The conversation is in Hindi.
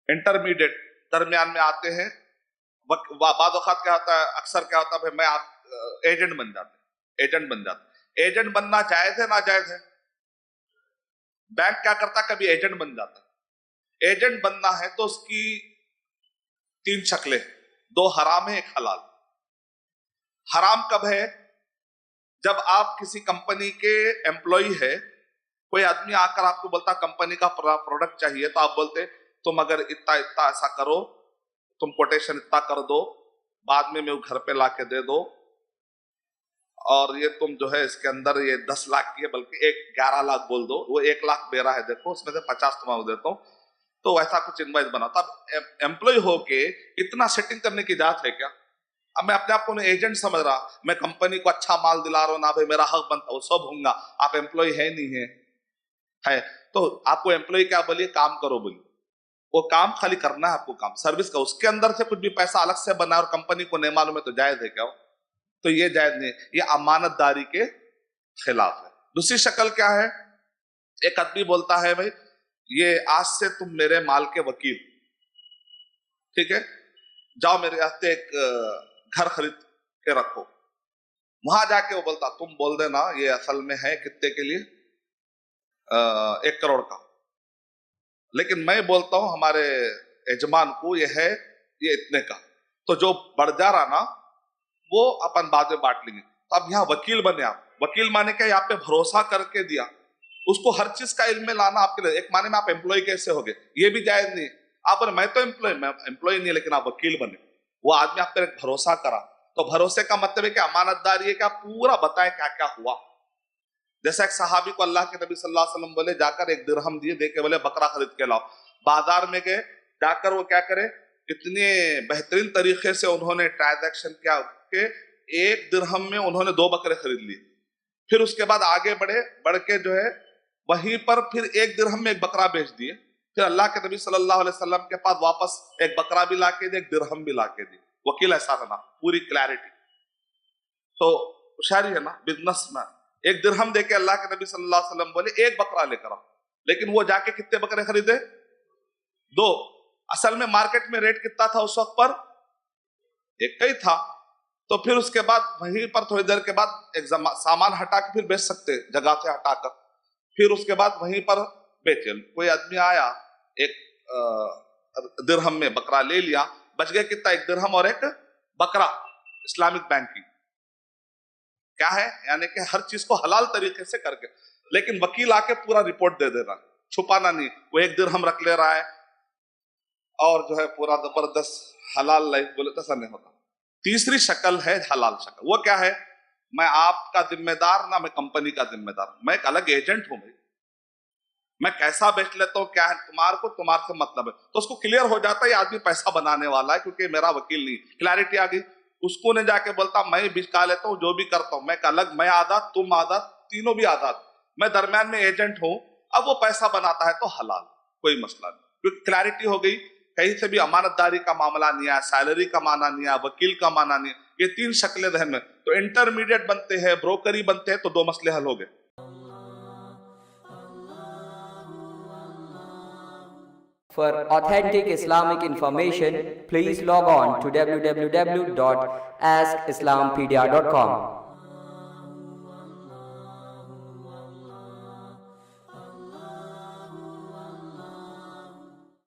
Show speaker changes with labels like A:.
A: इंटरमीडिएट दरमियान में आते हैं। बाद वक्त क्या होता है, अक्सर क्या होता है भाई, मैं आप एजेंट बन जाते, एजेंट बन जाते। एजेंट बनना जायज है ना जायज है? बैंक क्या करता, कभी एजेंट बन जाता। एजेंट बनना है तो उसकी 3 शक्लें, 2 हराम है, 1 हलाल। हराम कब है? जब आप किसी कंपनी के एम्प्लॉय है, कोई आदमी आकर आपको बोलता कंपनी का प्रोडक्ट चाहिए, तो आप बोलते तुम अगर इतना इतना ऐसा करो, तुम कोटेशन इतना कर दो, बाद में मैं वो घर पे लाके दे दो, और ये तुम जो है इसके अंदर ये 10 लाख की है, बल्कि 11 लाख बोल दो, वो 1 लाख मेरा है, देखो उसमें से 50 तुम्हारा देता हूं। तो वैसा कुछ इनवाइस बना। तब एम्प्लॉय होके इतना सेटिंग करने की इजाजत है क्या? अब मैं अपने आप को एजेंट समझ रहा, मैं कंपनी को अच्छा माल दिला रहा हूं ना, भाई मेरा हक बनता, वो सब होगा। आप एम्प्लॉय है नहीं है तो आपको एम्प्लॉय क्या बोलिए, काम करो बोलिए, वो काम खाली करना है आपको, काम सर्विस का। उसके अंदर से कुछ भी पैसा अलग से बना और कंपनी को नहीं मालूम है तो जायज है क्या? तो ये जायज नहीं, ये अमानतदारी के खिलाफ है। दूसरी शक्ल क्या है? एक आदमी बोलता है भाई ये आज से तुम मेरे माल के वकील, ठीक है, जाओ मेरे हस्ते एक घर खरीद के रखो। वहां जाके वो बोलता तुम बोल देना ये असल में है कितने के लिए, 1 करोड़ का, लेकिन मैं बोलता हूं हमारे यजमान को ये है ये इतने का। तो जो बढ़ जा रहा ना वो अपन बाद में बांट लेंगे। तो अब यहाँ वकील बने आप। वकील माने क्या? यहाँ पे भरोसा करके दिया, उसको हर चीज का इल्म में लाना आपके लिए। एक माने में आप एम्प्लॉय कैसे हो गए, ये भी जायज नहीं। आप मैं तो एम्प्लॉय नहीं, लेकिन आप वकील बने, वो आदमी आप पर एक भरोसा करा। तो भरोसे का मतलब है कि अमानतदारी है कि आप पूरा बताएं क्या क्या हुआ। जैसा एक सहाबी को अल्लाह के नबी सल्लल्लाहु अलैहि वसल्लम बोले जाकर 1 दिरहम दिए, देके बोले बकरा खरीद के लाओ। बाजार में गए, जाकर वो क्या करे, इतने बेहतरीन तरीके से उन्होंने ट्रांजैक्शन किया कि 1 दिरहम में उन्होंने 2 बकरे खरीद लिए। फिर उसके बाद आगे बढ़ के जो है वहीं पर फिर 1 दिरहम में 1 बकरा बेच दिए। फिर अल्लाह के नबी सल्लल्लाहु अलैहि वसल्लम के पास वापस 1 बकरा भी लाके दिए, 1 दिरहम भी लाके दिए। वकील ऐसा रहना, पूरी क्लैरिटी। तो होशियारी है ना बिजनेस में। 1 दिरहम देके अल्लाह के नबी सल्लल्लाहु अलैहि वसल्लम बोले 1 बकरा लेकर आओ, लेकिन वो जाके कितने बकरे खरीदे? 2। असल में मार्केट में रेट कितना था उस वक्त पर? 1 ही था। तो फिर उसके बाद वहीं पर थोड़ी देर के बाद एक सामान हटा के फिर बेच सकते, जगह से हटाकर। फिर उसके बाद वहीं पर बेचे। कोई आदमी आया 1 दिरहम में बकरा ले लिया, बच गया कितना? 1 दिरहम और 1 बकरा। इस्लामिक बैंकिंग क्या है? यानी कि हर चीज को हलाल तरीके से करके, लेकिन वकील आके पूरा रिपोर्ट दे देना, छुपाना नहीं। वो 1 दिरहम रख ले रहा है और जो है पूरा जबरदस्त हलाल लाइफ बोले तो ऐसा नहीं होता। तीसरी शक्ल है हलाल शक्ल। वो क्या है? मैं आपका जिम्मेदार ना मैं कंपनी का जिम्मेदार, मैं एक अलग एजेंट हूं भाई, मैं कैसा बेच लेता हूं क्या है तुम्हारे को, तुम्हारे से मतलब है। तो उसको क्लियर हो जाता है ये आदमी पैसा बनाने वाला है, क्योंकि मेरा वकील नहीं। क्लैरिटी आ गई। उसको ने जाके बोलता मैं बिका लेता हूं, जो भी करता हूं मैं अलग, मैं आधा तुम आधा, तीनों भी आधा, मैं दरमियान में एजेंट हूं। अब वो पैसा बनाता है तो हलाल, कोई मसला नहीं, क्योंकि क्लैरिटी हो गई। कहीं से भी अमानतदारी का मामला नहीं आया, सैलरी का माना नहीं आया, वकील का माना नहीं। ये 3 शक्लें ध्यान में। तो इंटरमीडिएट बनते हैं, ब्रोकरी बनते हैं, तो 2 मसले हल हो गए।
B: For authentic Islamic information, please log on to www.askislampedia.com.